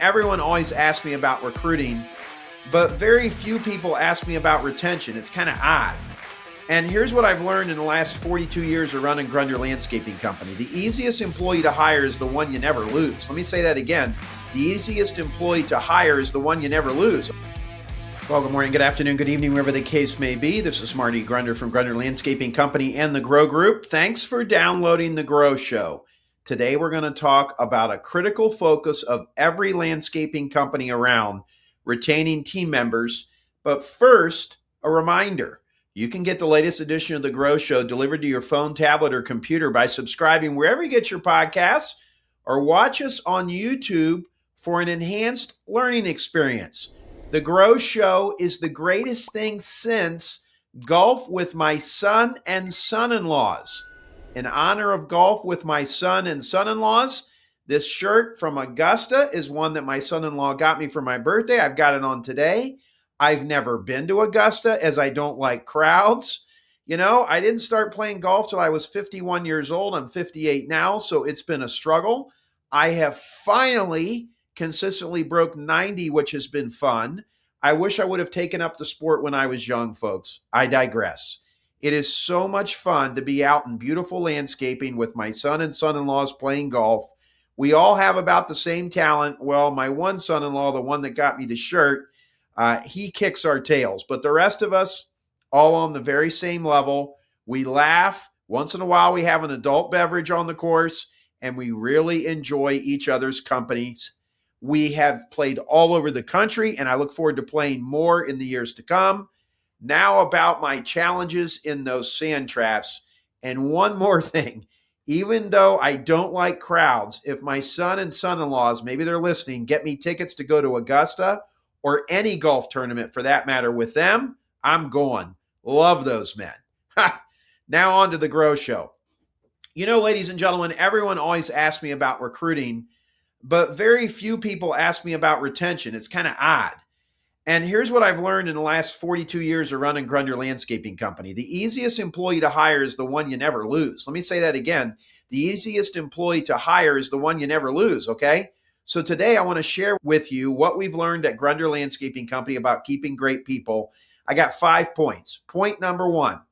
Everyone always asks me about recruiting, but very few people ask me about retention. It's kind of odd. And here's what I've learned in the last 42 years of running Grunder Landscaping Company. The easiest employee to hire is the one you never lose. Let me say that again. The easiest employee to hire is the one you never lose. Well, good morning, good afternoon, good evening, wherever the case may be. This is Marty Grunder from Grunder Landscaping Company and the Grow Group. Thanks for downloading the Grow Show. Today, we're going to talk about a critical focus of every landscaping company around, retaining team members. But first, a reminder. You can get the latest edition of the Grow Show delivered to your phone, tablet, or computer by subscribing wherever you get your podcasts or watch us on YouTube for an enhanced learning experience. The Grow Show is the greatest thing since Golf with My Son and Son-in-Laws. In honor of Golf with My Son and Son-in-Laws, this shirt from Augusta is one that my son-in-law got me for my birthday. I've got it on today. I've never been to Augusta as I don't like crowds. You know, I didn't start playing golf till I was 51 years old. I'm 58 now, so it's been a struggle. I have finally consistently broke 90, which has been fun. I wish I would have taken up the sport when I was young, folks. I digress. It is so much fun to be out in beautiful landscaping with my son and son-in-laws playing golf. We all have about the same talent. Well, my one son-in-law, the one that got me the shirt, he kicks our tails. But the rest of us, all on the very same level. We laugh. Once in a while, we have an adult beverage on the course, and we really enjoy each other's companies. We have played all over the country, and I look forward to playing more in the years to come. Now about my challenges in those sand traps. And one more thing, even though I don't like crowds, if my son and son-in-laws, maybe they're listening, get me tickets to go to Augusta or any golf tournament for that matter with them, I'm going. Love those men. Now on to the Grow Show. You know, ladies and gentlemen, everyone always asks me about recruiting, but very few people ask me about retention. It's kind of odd. And here's what I've learned in the last 42 years of running Grunder Landscaping Company. The easiest employee to hire is the one you never lose. Let me say that again. The easiest employee to hire is the one you never lose, okay? So today I want to share with you what we've learned at Grunder Landscaping Company about keeping great people. I got 5 points. Point number 1,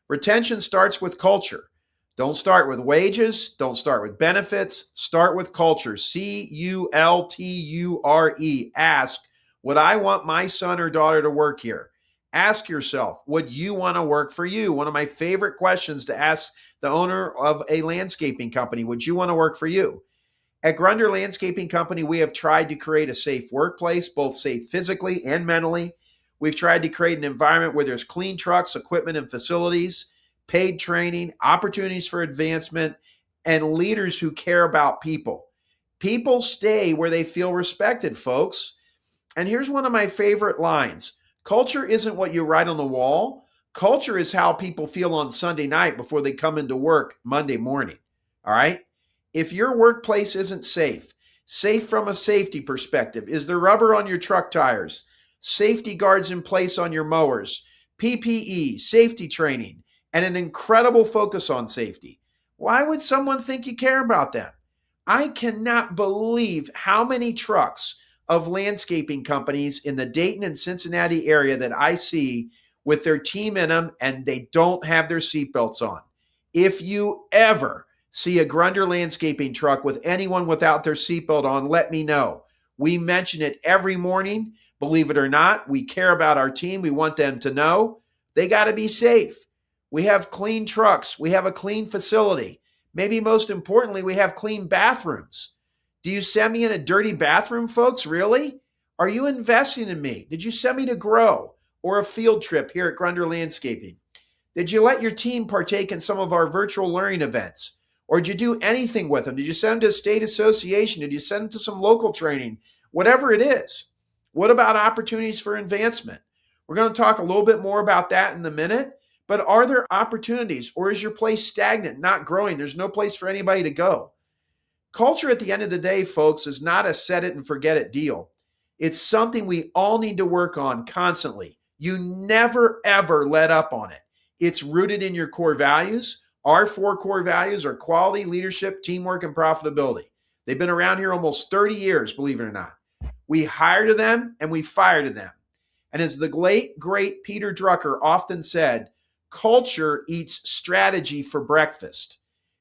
retention starts with culture. Don't start with wages. Don't start with benefits. Start with culture. C-U-L-T-U-R-E. Ask, would I want my son or daughter to work here? Ask yourself, would you want to work for you? One of my favorite questions to ask the owner of a landscaping company, would you want to work for you? At Grunder Landscaping Company, we have tried to create a safe workplace, both safe physically and mentally. We've tried to create an environment where there's clean trucks, equipment, and facilities, paid training, opportunities for advancement, and leaders who care about people. People stay where they feel respected, folks. And here's one of my favorite lines. Culture isn't what you write on the wall. Culture is how people feel on Sunday night before they come into work Monday morning. All right? If your workplace isn't safe from a safety perspective, is there rubber on your truck tires, safety guards in place on your mowers, PPE, safety training, and an incredible focus on safety, why would someone think you care about them? I cannot believe how many trucks of landscaping companies in the Dayton and Cincinnati area that I see with their team in them and they don't have their seatbelts on. If you ever see a Grunder landscaping truck with anyone without their seatbelt on, let me know. We mention it every morning. Believe it or not, we care about our team. We want them to know they got to be safe. We have clean trucks. We have a clean facility. Maybe most importantly, we have clean bathrooms. Do you send me in a dirty bathroom, folks? Really? Are you investing in me? Did you send me to Grow or a field trip here at Grunder Landscaping? Did you let your team partake in some of our virtual learning events? Or did you do anything with them? Did you send them to a state association? Did you send them to some local training? Whatever it is. What about opportunities for advancement? We're going to talk a little bit more about that in a minute. But are there opportunities, or is your place stagnant, not growing? There's no place for anybody to go. Culture at the end of the day, folks, is not a set it and forget it deal. It's something we all need to work on constantly. You never, ever let up on it. It's rooted in your core values. Our 4 core values are quality, leadership, teamwork, and profitability. They've been around here almost 30 years, believe it or not. We hire to them and we fire to them. And as the late, great Peter Drucker often said, culture eats strategy for breakfast,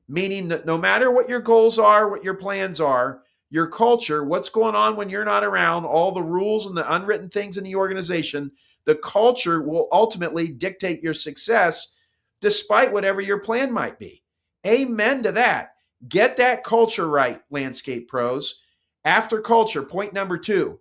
meaning that no matter what your goals are, what your plans are, your culture, what's going on when you're not around, all the rules and the unwritten things in the organization, the culture will ultimately dictate your success despite whatever your plan might be. Amen to that. Get that culture right, landscape pros. After culture, point number 2.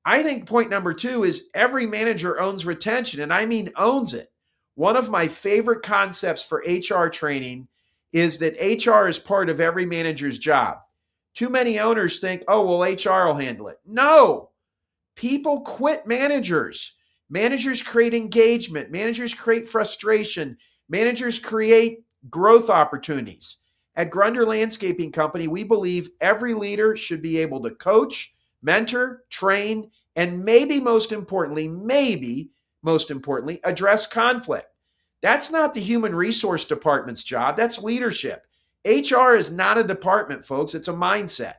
I think point number 2 is every manager owns retention, and I mean owns it. One of my favorite concepts for HR training is that HR is part of every manager's job. Too many owners think, oh, well, HR will handle it. No, people quit managers. Managers create engagement. Managers create frustration. Managers create growth opportunities. At Grunder Landscaping Company, we believe every leader should be able to coach, mentor, train, and maybe most importantly, address conflict. That's not the human resource department's job. That's leadership. HR is not a department, folks. It's a mindset.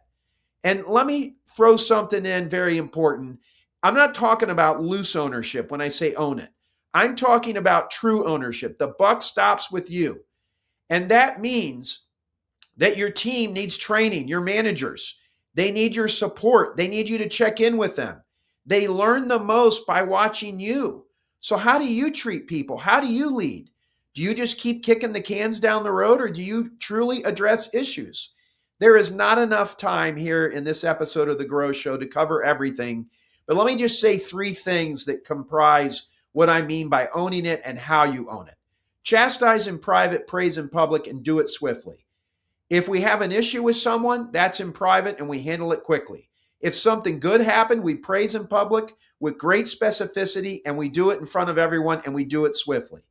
And let me throw something in very important. I'm not talking about loose ownership when I say own it. I'm talking about true ownership. The buck stops with you. And that means that your team needs training, your managers. They need your support. They need you to check in with them. They learn the most by watching you. So how do you treat people? How do you lead? Do you just keep kicking the cans down the road, or do you truly address issues? There is not enough time here in this episode of The Grow Show to cover everything, but let me just say 3 things that comprise what I mean by owning it and how you own it. Chastise in private, praise in public, and do it swiftly. If we have an issue with someone, that's in private and we handle it quickly. If something good happened, we praise in public with great specificity and we do it in front of everyone and we do it swiftly.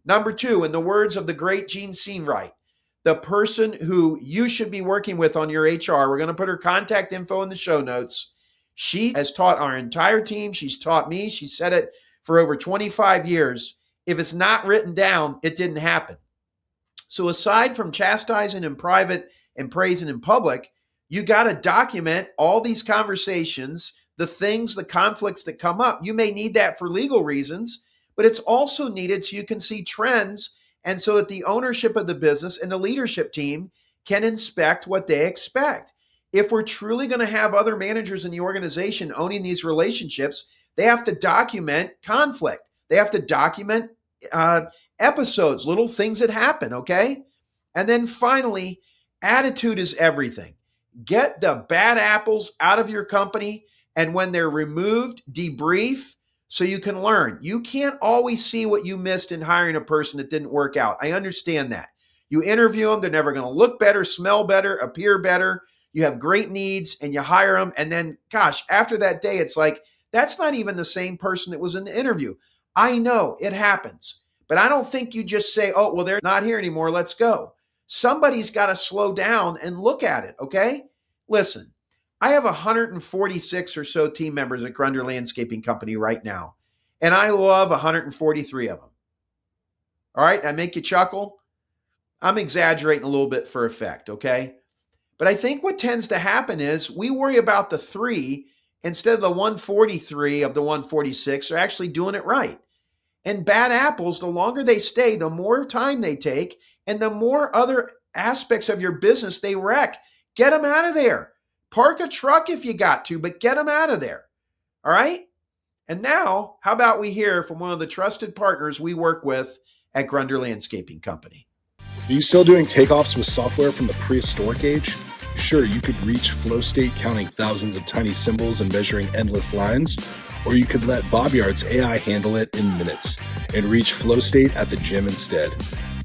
Number 2, in the words of the great Gene Seanwright, the person who you should be working with on your HR, we're going to put her contact info in the show notes. She has taught our entire team. She's taught me. She said it for over 25 years. If it's not written down, it didn't happen. So aside from chastising in private and praising in public, you got to document all these conversations, the things, the conflicts that come up. You may need that for legal reasons, but it's also needed so you can see trends and so that the ownership of the business and the leadership team can inspect what they expect. If we're truly going to have other managers in the organization owning these relationships, they have to document conflict. They have to document episodes, little things that happen, okay? And then finally, attitude is everything. Get the bad apples out of your company, and when they're removed, debrief so you can learn. You can't always see what you missed in hiring a person that didn't work out. I understand that. You interview them, they're never going to look better, smell better, appear better. You have great needs and you hire them. And then, gosh, after that day, it's like, that's not even the same person that was in the interview. I know it happens, but I don't think you just say, oh, well, they're not here anymore. Let's go. Somebody's got to slow down and look at it. Okay. Listen, I have 146 or so team members at Grunder Landscaping Company right now, and I love 143 of them. All right. I make you chuckle. I'm exaggerating a little bit for effect. Okay. But I think what tends to happen is we worry about the 3 instead of the 143 of the 146 are actually doing it right. And bad apples, the longer they stay, the more time they take and the more other aspects of your business they wreck. Get them out of there. Park a truck if you got to, but get them out of there. All right? And now, how about we hear from one of the trusted partners we work with at Grunder Landscaping Company? Are you still doing takeoffs with software from the prehistoric age? Sure, you could reach flow state counting thousands of tiny symbols and measuring endless lines, or you could let Bobyard's AI handle it in minutes and reach flow state at the gym instead.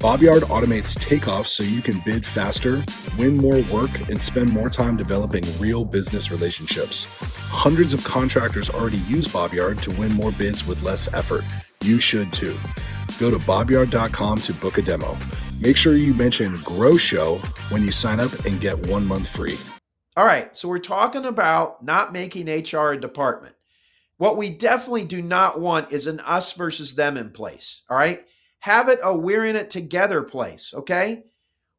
Bobyard automates takeoffs so you can bid faster, win more work, and spend more time developing real business relationships. Hundreds of contractors already use Bobyard to win more bids with less effort. You should too. Go to bobyard.com to book a demo. Make sure you mention Grow Show when you sign up and get 1 month free. All right, so we're talking about not making HR a department. What we definitely do not want is an us versus them in place, all right? Have it a we're in it together place, okay?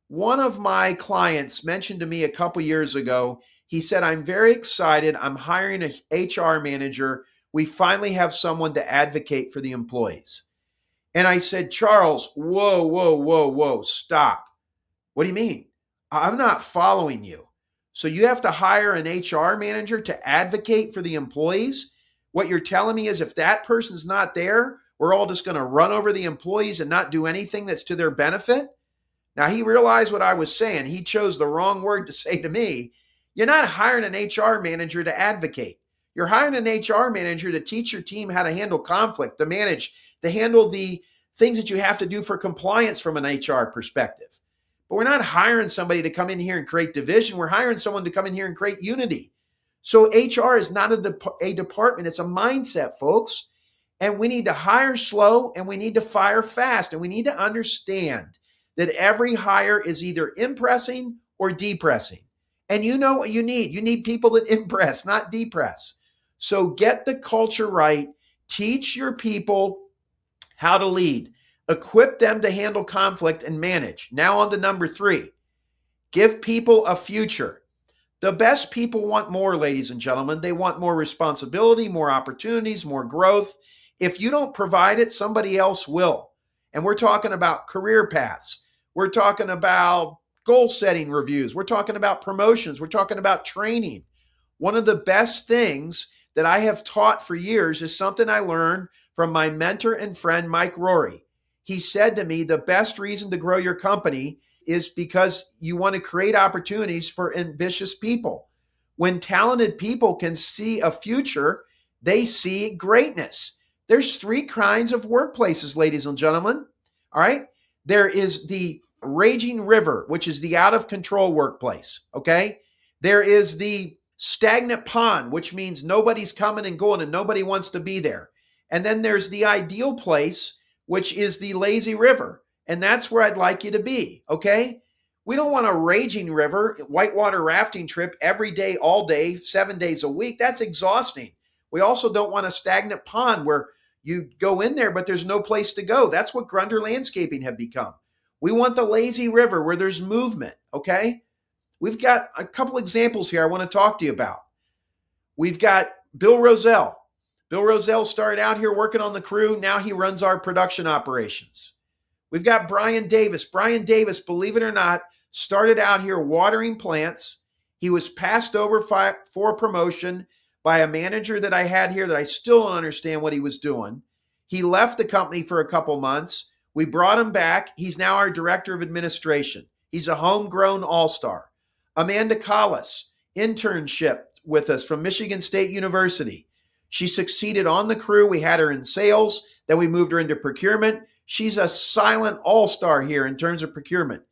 One of my clients mentioned to me a couple years ago, He said, I'm very excited. I'm hiring a HR manager. We finally have someone to advocate for the employees. And I said, Charles, whoa, whoa, whoa, whoa, stop. What do you mean? I'm not following you. So you have to hire an HR manager to advocate for the employees? What you're telling me is if that person's not there, we're all just going to run over the employees and not do anything that's to their benefit? Now, he realized what I was saying. He chose the wrong word to say to me. You're not hiring an HR manager to advocate. You're hiring an HR manager to teach your team how to handle conflict, to manage, to handle the things that you have to do for compliance from an HR perspective. But we're not hiring somebody to come in here and create division. We're hiring someone to come in here and create unity. So HR is not a department. It's a mindset, folks. And we need to hire slow and we need to fire fast. And we need to understand that every hire is either impressing or depressing. And you know what you need. You need people that impress, not depress. So get the culture right. Teach your people how to lead. Equip them to handle conflict and manage. Now on to number 3. Give people a future. The best people want more, ladies and gentlemen. They want more responsibility, more opportunities, more growth. If you don't provide it, somebody else will. And we're talking about career paths. We're talking about goal setting reviews. We're talking about promotions. We're talking about training. One of the best things that I have taught for years is something I learned from my mentor and friend, Mike Rory. He said to me, the best reason to grow your company is because you want to create opportunities for ambitious people. When talented people can see a future, they see greatness. There's 3 kinds of workplaces, ladies and gentlemen. All right. There is the raging river, which is the out of control workplace. Okay. There is the stagnant pond, which means nobody's coming and going and nobody wants to be there. And then there's the ideal place, which is the lazy river. And that's where I'd like you to be. Okay. We don't want a raging river, whitewater rafting trip every day, all day, 7 days a week. That's exhausting. We also don't want a stagnant pond where you go in there, but there's no place to go. That's what Grunder Landscaping have become. We want the lazy river where there's movement, okay? We've got a couple examples here I want to talk to you about. We've got Bill Roselle. Bill Roselle started out here working on the crew. Now he runs our production operations. We've got Brian Davis. Brian Davis, believe it or not, started out here watering plants. He was passed over for promotion by a manager that I had here that I still don't understand what he was doing. He left the company for a couple months. We brought him back. He's now our director of administration. He's a homegrown all-star. Amanda Collis, internship with us from Michigan State University. She succeeded on the crew. We had her in sales. Then we moved her into procurement. She's a silent all-star here in terms of procurement.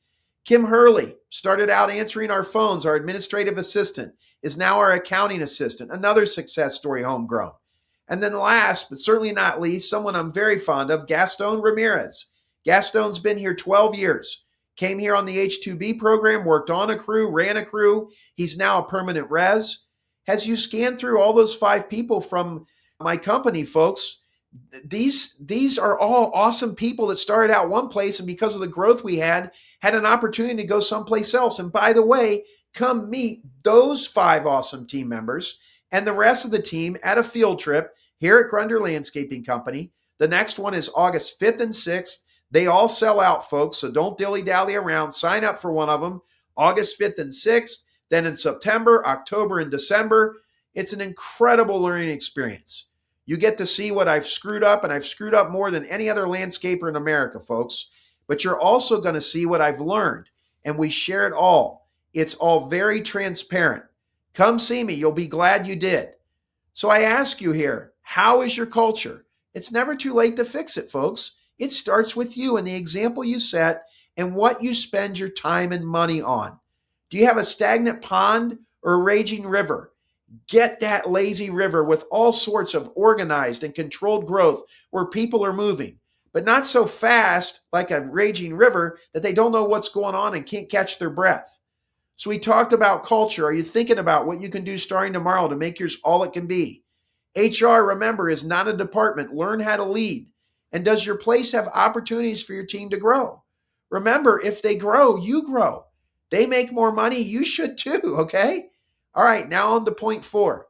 Kim Hurley started out answering our phones. Our administrative assistant is now our accounting assistant. Another success story, homegrown. And then last, but certainly not least, someone I'm very fond of, Gaston Ramirez. Gaston's been here 12 years. Came here on the H-2B program, worked on a crew, ran a crew. He's now a permanent res. As you scan through all those 5 people from my company, folks, these are all awesome people that started out one place and because of the growth we had an opportunity to go someplace else. And by the way, come meet those 5 awesome team members and the rest of the team at a field trip here at Grunder Landscaping Company. The next one is August 5th and 6th. They all sell out, folks, so don't dilly-dally around. Sign up for one of them, August 5th and 6th. Then in September, October, and December, it's an incredible learning experience. You get to see what I've screwed up, and I've screwed up more than any other landscaper in America, folks. But you're also going to see what I've learned, and we share it all. It's all very transparent. Come see me. You'll be glad you did. So I ask you here, how is your culture? It's never too late to fix it, folks. It starts with you and the example you set and what you spend your time and money on. Do you have a stagnant pond or a raging river? Get that lazy river with all sorts of organized and controlled growth where people are moving, but not so fast like a raging river that they don't know what's going on and can't catch their breath. So we talked about culture. Are you thinking about what you can do starting tomorrow to make yours all it can be? HR, remember, is not a department. Learn how to lead. And does your place have opportunities for your team to grow? Remember, if they grow, you grow. They make more money, you should too, okay? All right, now on to point 4.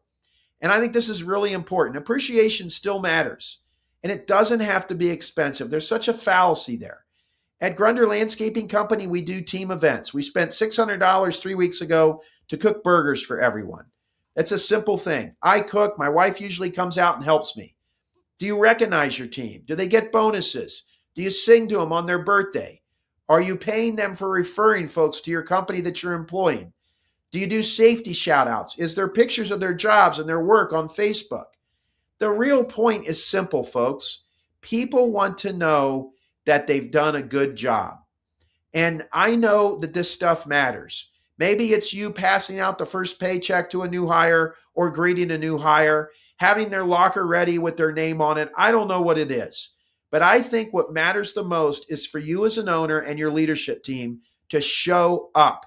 And I think this is really important. Appreciation still matters, and it doesn't have to be expensive. There's such a fallacy there. At Grunder Landscaping Company, we do team events. We spent $600 3 weeks ago to cook burgers for everyone. That's a simple thing. I cook. My wife usually comes out and helps me. Do you recognize your team? Do they get bonuses? Do you sing to them on their birthday? Are you paying them for referring folks to your company that you're employing? Do you do safety shout outs? Is there pictures of their jobs and their work on Facebook? The real point is simple, folks. People want to know that they've done a good job. And I know that this stuff matters. Maybe it's you passing out the first paycheck to a new hire or greeting a new hire, having their locker ready with their name on it. I don't know what it is. But I think what matters the most is for you as an owner and your leadership team to show up.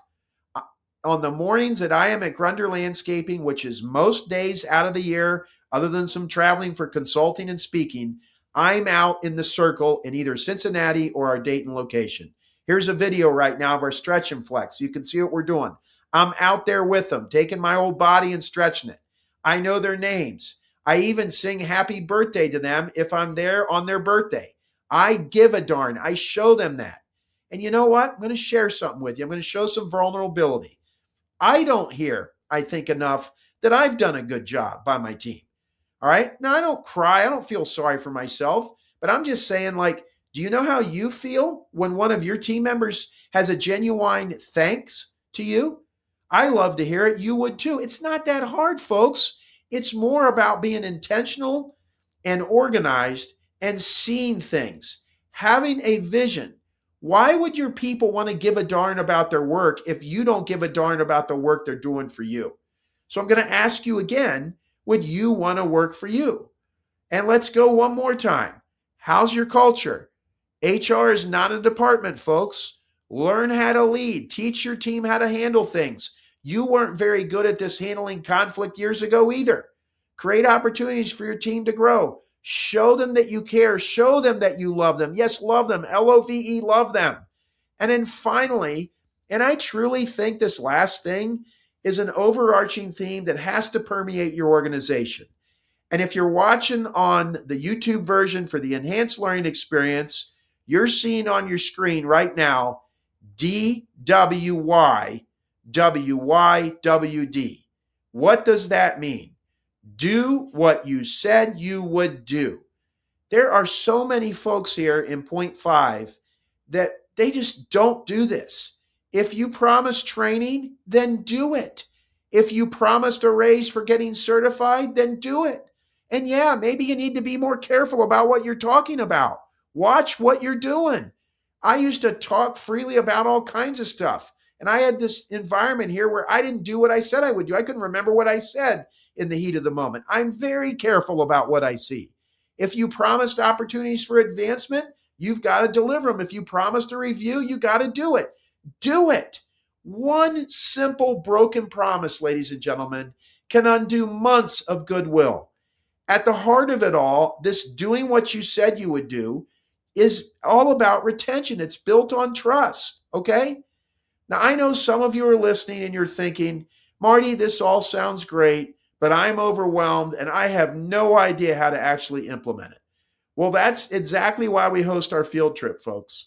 On the mornings that I am at Grunder Landscaping, which is most days out of the year, other than some traveling for consulting and speaking, I'm out in the circle in either Cincinnati or our Dayton location. Here's a video right now of our stretch and flex. You can see what we're doing. I'm out there with them, taking my old body and stretching it. I know their names. I even sing happy birthday to them if I'm there on their birthday. I give a darn. I show them that. And you know what? I'm going to share something with you. I'm going to show some vulnerability. I don't hear, I think, enough that I've done a good job by my team. All right. Now, I don't cry. I don't feel sorry for myself, but I'm just saying, like, do you know how you feel when one of your team members has a genuine thanks to you? I love to hear it. You would too. It's not that hard, folks. It's more about being intentional and organized and seeing things, having a vision. Why would your people want to give a darn about their work if you don't give a darn about the work they're doing for you? So I'm going to ask you again, would you want to work for you? And let's go one more time. How's your culture? HR is not a department, folks. Learn how to lead. Teach your team how to handle things. You weren't very good at this handling conflict years ago either. Create opportunities for your team to grow. Show them that you care. Show them that you love them. Yes, love them. Love, love them. And then finally, and I truly think this last thing is an overarching theme that has to permeate your organization. And if you're watching on the YouTube version for the enhanced learning experience, you're seeing on your screen right now, DWY, WYWD. What does that mean? Do what you said you would do. There are so many folks here in point 5 that they just don't do this. If you promise training, then do it. If you promised a raise for getting certified, then do it. And yeah, maybe you need to be more careful about what you're talking about. Watch what you're doing. I used to talk freely about all kinds of stuff. And I had this environment here where I didn't do what I said I would do. I couldn't remember what I said in the heat of the moment. I'm very careful about what I see. If you promised opportunities for advancement, you've got to deliver them. If you promised a review, you got to do it. Do it. One simple broken promise, ladies and gentlemen, can undo months of goodwill. At the heart of it all, this doing what you said you would do is all about retention. It's built on trust, okay? Now, I know some of you are listening and you're thinking, Marty, this all sounds great, but I'm overwhelmed and I have no idea how to actually implement it. Well, that's exactly why we host our field trip, folks.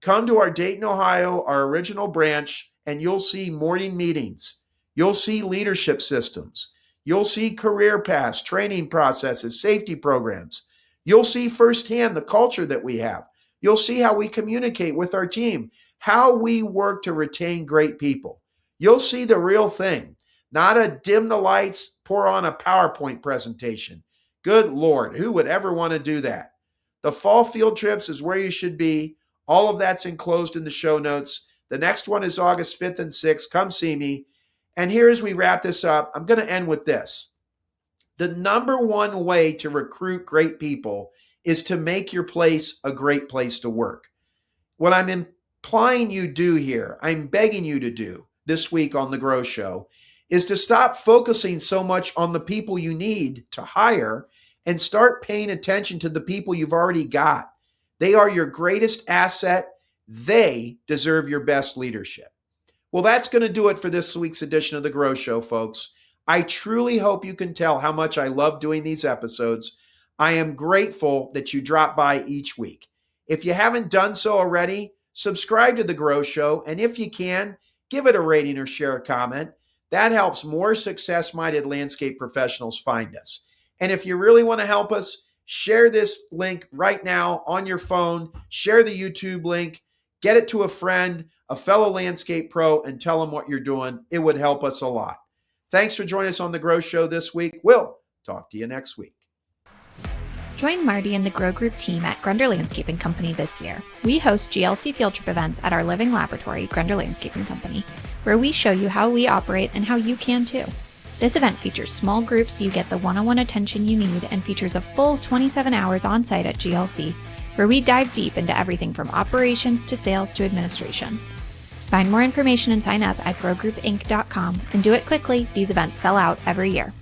Come to our Dayton, Ohio, our original branch, and you'll see morning meetings. You'll see leadership systems. You'll see career paths, training processes, safety programs. You'll see firsthand the culture that we have. You'll see how we communicate with our team, how we work to retain great people. You'll see the real thing, not a dim the lights, pour on a PowerPoint presentation. Good Lord, who would ever want to do that? The fall field trips is where you should be. All of that's enclosed in the show notes. The next one is August 5th and 6th. Come see me. And here as we wrap this up, I'm going to end with this. The number one way to recruit great people is to make your place a great place to work. What I'm implying you do here, I'm begging you to do this week on The Grow Show, is to stop focusing so much on the people you need to hire and start paying attention to the people you've already got. They are your greatest asset. They deserve your best leadership. Well, that's going to do it for this week's edition of The Grow Show, folks. I truly hope you can tell how much I love doing these episodes. I am grateful that you drop by each week. If you haven't done so already, subscribe to The Grow Show, and if you can, give it a rating or share a comment. That helps more success-minded landscape professionals find us. And if you really want to help us, share this link right now on your phone. Share the YouTube link. Get it to a friend, a fellow landscape pro, and tell them what you're doing. It would help us a lot. Thanks for joining us on The Grow Show this week. We'll talk to you next week. Join Marty and the Grow Group team at Grunder Landscaping Company this year. We host GLC field trip events at our living laboratory, Grunder Landscaping Company, where we show you how we operate and how you can too. This event features small groups so you get the one-on-one attention you need and features a full 27 hours on site at GLC, where we dive deep into everything from operations to sales to administration. Find more information and sign up at growgroupinc.com and do it quickly. These events sell out every year.